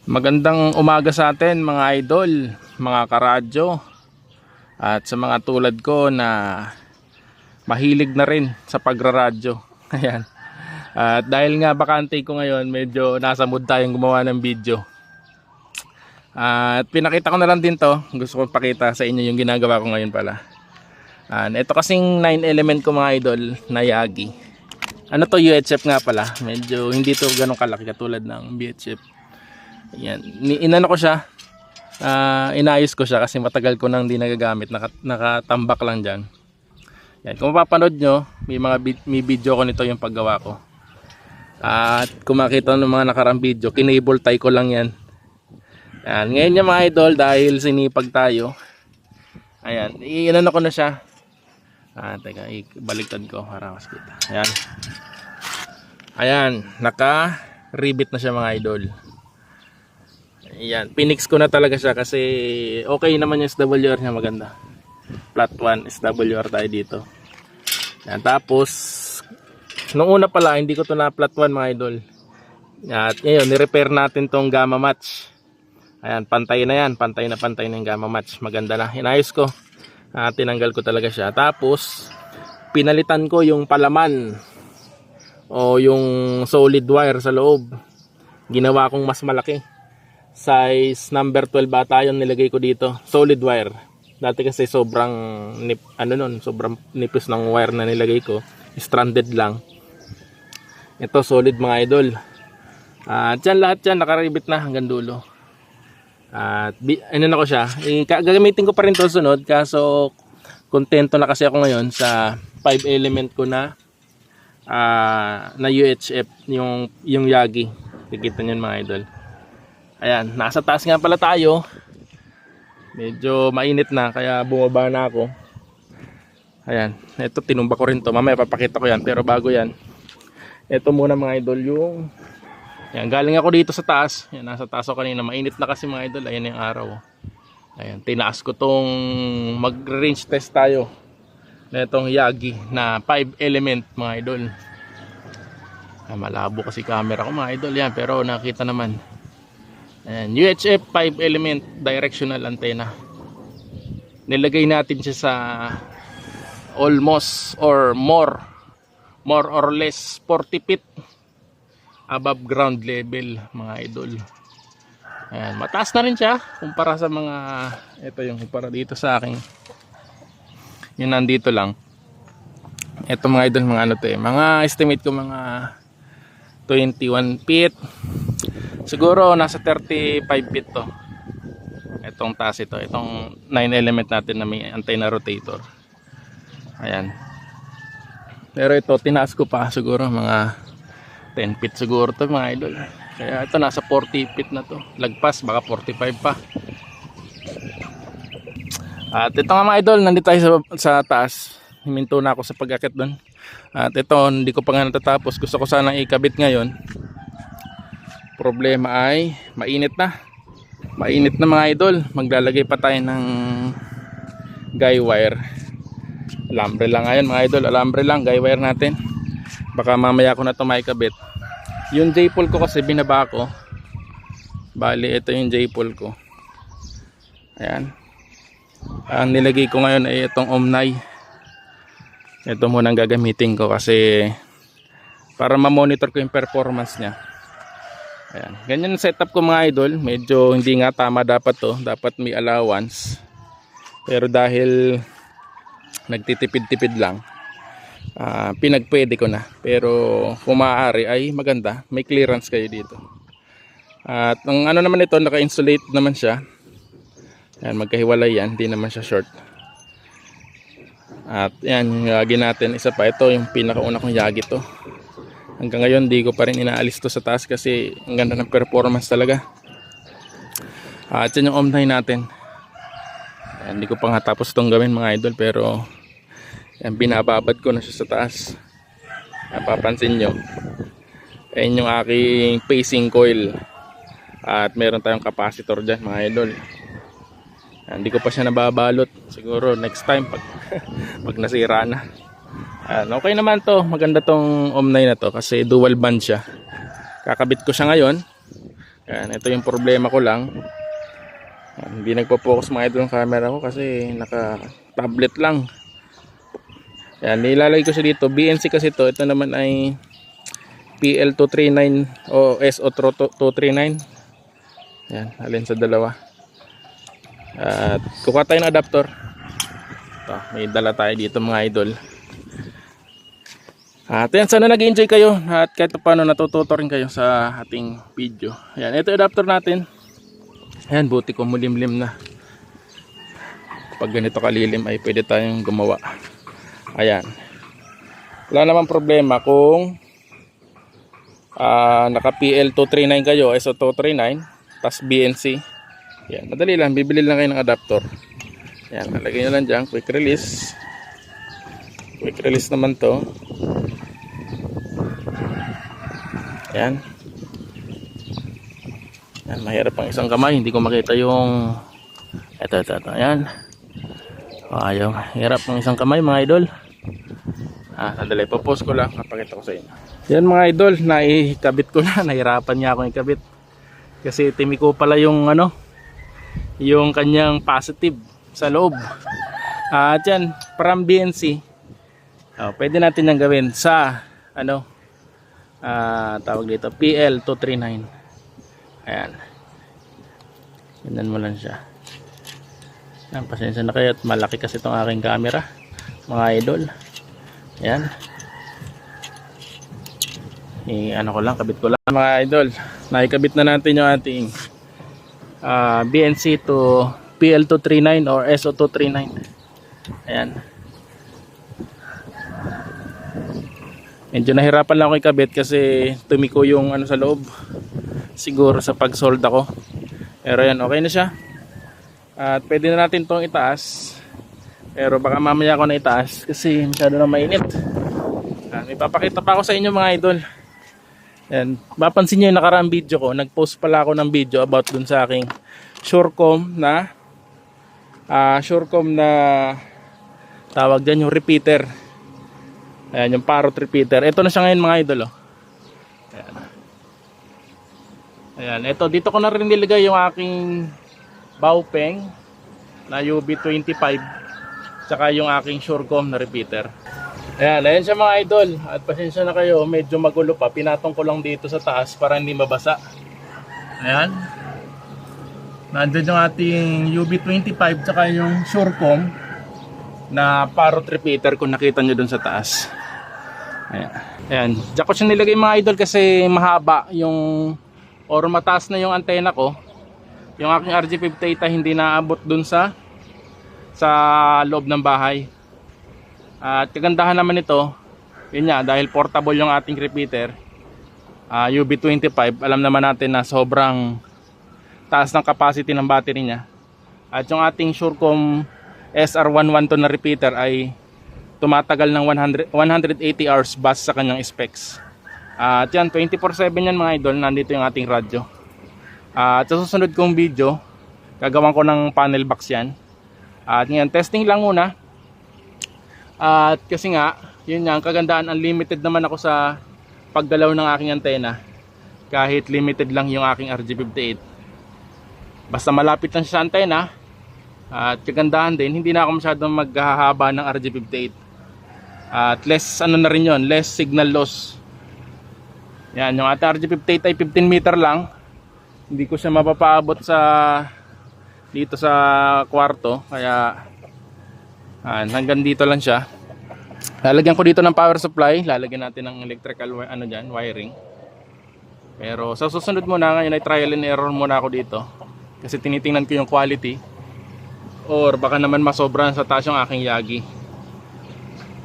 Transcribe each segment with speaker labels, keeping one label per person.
Speaker 1: Magandang umaga sa atin mga idol, mga karadyo, at sa mga tulad ko na mahilig na rin sa pagraradyo. Ayan. At dahil nga bakante ko ngayon, medyo nasa mood tayong gumawa ng video. At pinakita ko na lang din to, gusto ko pakita sa inyo yung ginagawa ko ngayon pala. Ito kasing 9 element ko mga idol na Yagi. Ano to, UHF nga pala, medyo hindi to ganun kalaki katulad ng BHF. Ayan, inano ko siya, inayos ko siya kasi matagal ko nang hindi nagagamit, nakatambak lang dyan. Ayan, kung mapapanood nyo, may video ko nito yung paggawa ko. At kung makita ng mga nakarang video, kinable tie ko lang yan. Ayan, ngayon yung mga idol, dahil sinipag tayo, ayan, inano ko na siya. Teka, ibaliktad ko para mas kita. Ayan, ayan, naka-rivet na siya mga idol. Ayan, pinix ko na talaga siya kasi okay naman yung SWR niya, maganda. Flat 1 SWR tayo dito. Ayan, tapos nung una pala hindi ko to na flat 1 mga idol. At ngayon ni-repair natin tong gamma match. Ayan, pantay na yan, pantay na yung gamma match. Maganda na, inayos ko. Tinanggal ko talaga siya. Tapos pinalitan ko yung palaman o yung solid wire sa loob. Ginawa kong mas malaki. Size number 12 ata yung nilagay ko dito, solid wire. Dati kasi sobrang sobrang nipis ng wire na nilagay ko, stranded lang. Ito solid mga idol. Dyan lahat yan nakaribit na hanggang dulo. Ano na ko siya, gagamitin ko pa rin to sunod, kaso kontento na kasi ako ngayon sa 5 element ko na UHF, yung Yagi. Kikita nyo mga idol. Ayan, nasa taas nga pala tayo. Medyo mainit na kaya bumaba na ako. Ayan, ito tinumba ko rin to. Mamaya papakita ko yan, pero bago yan, ito muna mga idol yung ayan, galing ako dito sa taas. Ayan, nasa taas ako kanina. Mainit na kasi mga idol. Ayan yung araw. Ayan, tinaas ko tong mag-range test tayo na itong Yagi na 5 element mga idol. Malabo kasi camera ko mga idol yan, pero nakita naman. Ayan, UHF 5 element directional antenna. Nilagay natin siya sa almost or more or less 40 feet above ground level mga idol. Ayan, mataas na rin siya kumpara sa mga ito, yung kumpara dito sa akin. Yun nandito lang. Ito mga idol, mga ano to mga estimate ko mga 21 feet. Siguro nasa 35 feet to. Itong taas ito, itong 9 element natin na may antenna rotator. Ayan. Pero ito tinaas ko pa siguro mga 10 feet siguro to mga idol. Kaya ito nasa 40 feet na to. Lagpas baka 45 pa. At ito nga mga idol, nandito tayo sa taas. Himinto na ako sa pag-akit doon. At ito, hindi ko pa nga natatapos. Gusto ko sanang ikabit ngayon. Problema ay mainit na. Mainit na mga idol. Maglalagay pa tayo ng guy wire. Alambre lang ngayon mga idol. Alambre lang, guy wire natin. Baka mamaya ko na ito maikabit. Yung J-pole ko kasi binaba ko. Bali ito yung J-pole ko. Ayan. Ang nilagay ko ngayon ay itong Omni. Ito muna ang gagamitin ko kasi para ma-monitor ko yung performance niya. Ayan. Ganyan ang setup ko mga idol. Medyo hindi nga tama dapat to. Dapat may allowance. Pero dahil nagtitipid-tipid lang, pinagpwede ko na. Pero kung maaari ay maganda. May clearance kayo dito. At ang ano naman ito, naka-insulate naman siya. Ayan, magkahiwalay yan. Hindi naman siya short. At yan, yung Yagi natin. Isa pa, ito yung pinakauna kong Yagi to. Hanggang ngayon di ko pa rin inaalis to sa taas kasi ang ganda ng performance talaga. At yan yung Omni natin. Ayan, hindi ko pa nga tapos itong gawin mga idol, pero yan, binababad ko na siya sa taas. Napapansin nyo, ayan yung aking pacing coil. At meron tayong capacitor dyan mga idol. Hindi ko pa siya nababalot. Siguro next time pag nasira na. Okay naman to, maganda tong Omni na to kasi dual band siya. Kakabit ko siya ngayon. Yan, ito yung problema ko lang. Yan, hindi nagpo-focus mga idol ang camera ko kasi naka-tablet lang. Yan, nilalagay ko siya dito. BNC kasi ito naman ay PL239 o SO239. Yan, alin sa dalawa. At kukuha tayo ng adapter. Ito, may dala tayo dito mga idol. At yan, sana nag-enjoy kayo at kahit paano natututo rin kayo sa ating video. Yan, ito yung adapter natin. Ayan, buti ko mulimlim na. Pag ganito kalilim ay pwede tayong gumawa. Ayan. Wala namang problema kung naka PL239 kayo, SO239, tas BNC. Yan, madali lang, bibili lang kayo ng adapter. Yan, nalagay nyo lang dyan, quick release. Quick release naman to. Yan. Yan, mahirap ang isang kamay, hindi ko makita yung ito. Yan. Ayaw, hirap ng isang kamay mga idol. Sandali, popost ko lang, kapakita ko sa inyo. Yan mga idol, naikabit ko na, nahirapan niya akong ikabit. Kasi timiko pala yung yung kanyang positive sa loob. At yan, from BNC. Pwede natin yung gawin sa tawag dito, PL239. Ayan. Tignan mo lang siya. Ayan, pasensya na kayo at malaki kasi itong aking camera mga idol. Ayan. Ko lang, kabit ko lang mga idol. Naikabit na natin yung ating BNC to PL239 or SO239. Ayan. Medyo nahirapan lang ako ikabit kasi tumiko yung sa loob. Siguro sa pag-sold ako. Pero yan, okay na siya. At pwede na natin itong itaas. Pero baka mamaya ako na itaas kasi masyado na mainit. May papakita pa ako sa inyo mga idol. Yan. Mapansin nyo yung nakaraang video ko. Nag-post pala ako ng video about dun sa aking Surecom na tawag dyan yung repeater. Ayan, yung parrot repeater. Ito na siya ngayon mga idol. Ayan. Ayan. Ito, dito ko na rin nilagay yung aking Baopeng na UB25 tsaka yung aking Surecom na repeater. Ayan siya mga idol. At pasensya na kayo, medyo magulo pa. Pinatong ko lang dito sa taas para hindi mabasa. Ayan. Nandun yung ating UB25 tsaka yung Surecom na parrot repeater kung nakita nyo dun sa taas. Ayan. Diyan ko siya nilagay mga idol kasi mahaba yung or mataas na yung antena ko. Yung aking RG58 ay hindi naabot dun sa loob ng bahay. At kagandahan naman ito, yun nga, dahil portable yung ating repeater, UB25, alam naman natin na sobrang taas ng capacity ng battery niya. At yung ating Surecom SR112 na repeater ay tumatagal ng 180 hours base sa kanyang specs. At yan, 24/7 yan mga idol, nandito yung ating radyo. At sa susunod kong video, gagawan ko ng panel box yan. At ngayon, testing lang muna. At kasi nga, yun nga, ang kagandaan, unlimited naman ako sa paggalaw ng aking antena. Kahit limited lang yung aking RG58. Basta malapit lang siya sa antena. At kagandahan din, hindi na ako masyadong maghahaba ng RG58. At less, na rin yun, less signal loss. Yan, yung ating RG58 ay 15 meter lang. Hindi ko siya mapapaabot dito sa kwarto. Kaya hanggang dito lang siya. Lalagyan ko dito ng power supply. Lalagyan natin ng electrical wiring. Pero sa susunod muna, ngayon ay trial and error muna ako dito. Kasi tinitingnan ko yung quality. Or baka naman masobran sa taas yung aking Yagi.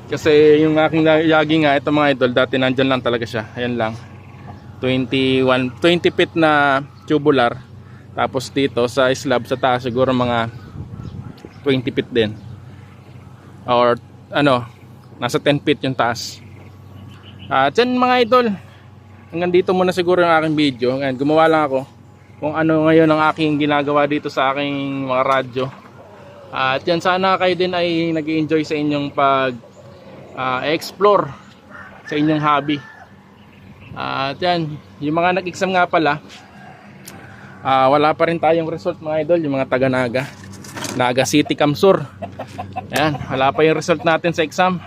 Speaker 1: Kasi yung aking Yagi nga, ito mga idol, dati nandyan lang talaga siya. Ayan lang. 20 feet na tubular. Tapos dito sa slab sa taas siguro mga 20 feet din. Or nasa 10 feet yung taas. At yan mga idol, hanggang dito muna siguro yung aking video. Ngayon, gumawa lang ako kung ano ngayon ang aking ginagawa dito sa aking mga radyo. At yan, sana kayo din ay nag-enjoy sa inyong explore sa inyong hobby. At yan, yung mga nag-exam nga pala, Wala pa rin tayong result mga idol, yung mga taga Naga City Kamsur. Ayan, wala pa yung result natin sa exam.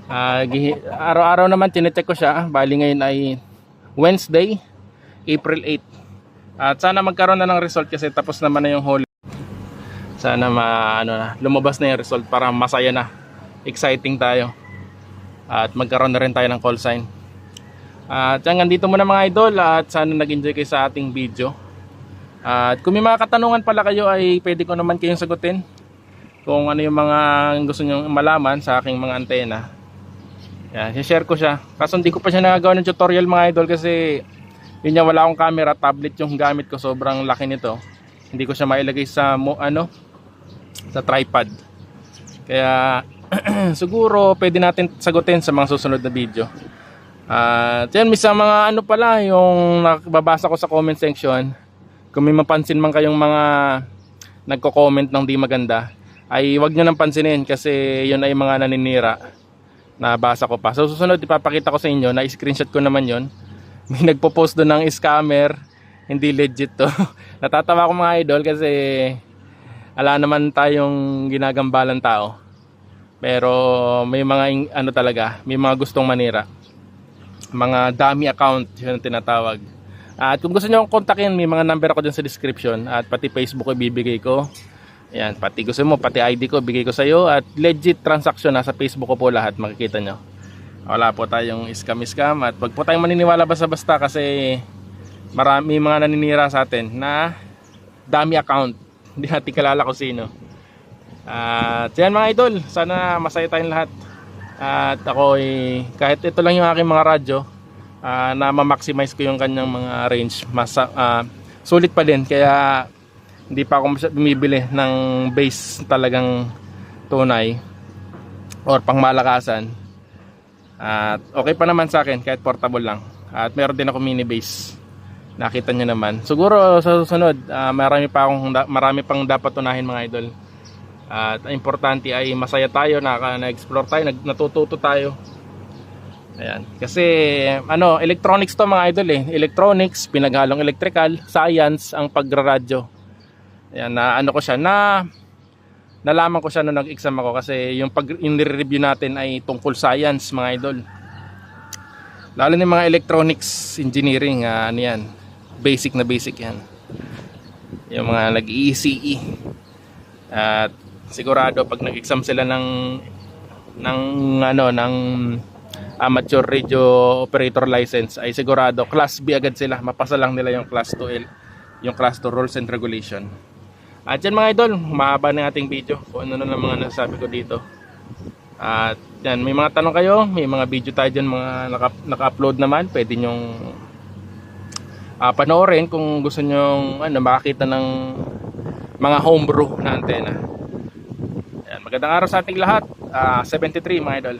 Speaker 1: Araw-araw naman tinecheck ko siya. Bali ngayon ay Wednesday, April 8. At sana magkaroon na ng result kasi tapos naman na yung holiday. Sana lumabas na yung result para masaya na. Exciting tayo. At magkaroon na rin tayo ng call sign. At hanggang dito muna mga idol, at sana nag-enjoy kayo sa ating video. At kung may mga katanungan pala kayo ay pwede ko naman kayong sagutin. Kung ano yung mga gusto nyo malaman sa aking mga antena. Yan, share ko siya. Kaso hindi ko pa siya nagagawa ng tutorial mga idol kasi yun nga, wala akong camera, tablet yung gamit ko, sobrang laki nito. Hindi ko siya mailagay sa sa tripod. Kaya siguro pwede natin sagutin sa mga susunod na video. At yan, sa mga pala yung nakababasa ko sa comment section. Kung may mapansin man kayong mga nagko-comment ng di maganda, ay wag nyo nang pansinin kasi yun ay mga naninira. Nabasa ko pa. So susunod ipapakita ko sa inyo, na screenshot ko naman yun. May nagpo-post doon ng scammer, hindi legit to. Natatawa ko mga idol kasi ala naman tayong ginagambalan tao. Pero may mga talaga, may mga gustong manira. Mga dummy account yun ang tinatawag. At kung gusto niyo akong kontakin, may mga number ako dyan sa description at pati Facebook ko ibibigay ko. Ayan, pati gusto mo, pati ID ko bigay ko sa iyo at legit transaction nasa Facebook ko po lahat, makikita nyo. Wala po tayong scam at wag po tayong maniniwala basta-basta kasi marami mga naninira sa atin na dummy account. Hindi natin kilala kung sino. At yan mga idol, sana masaya tayong lahat. At ako kahit ito lang yung aking mga radyo, na ma-maximize ko yung kanyang mga range, sulit pa din. Kaya hindi pa ako bumibili ng base talagang tunay or pangmalakasan. At okay pa naman sa akin kahit portable lang. At meron din ako mini base. Nakita nyo naman. Siguro sa susunod, marami pang dapat unahin mga idol. At ang importante ay masaya tayo, na-explore tayo, natututo tayo. Ayan. Kasi electronics to mga idol eh. Electronics, pinaghalong electrical, science ang pagraradyo. Ayan, nalaman ko siya nung nag-exam ako kasi yung review natin ay tungkol science mga idol. Lalo na yung mga electronics engineering, yan. Basic na basic yan. Yung mga nag-ECE. At sigurado pag nag-exam sila ng amateur radio operator license ay sigurado class B agad sila. Mapasa lang nila yung class 2 rules and regulation. At yan mga idol, mahaba na ating video kung ano na mga nasabi ko dito. At yan, may mga tanong kayo, may mga video tayo dyan, mga naka-upload naman, pwede nyong panoorin kung gusto nyong makakita ng mga homebrew na antena. Yan, magandang araw sa ating lahat. 73 mga idol.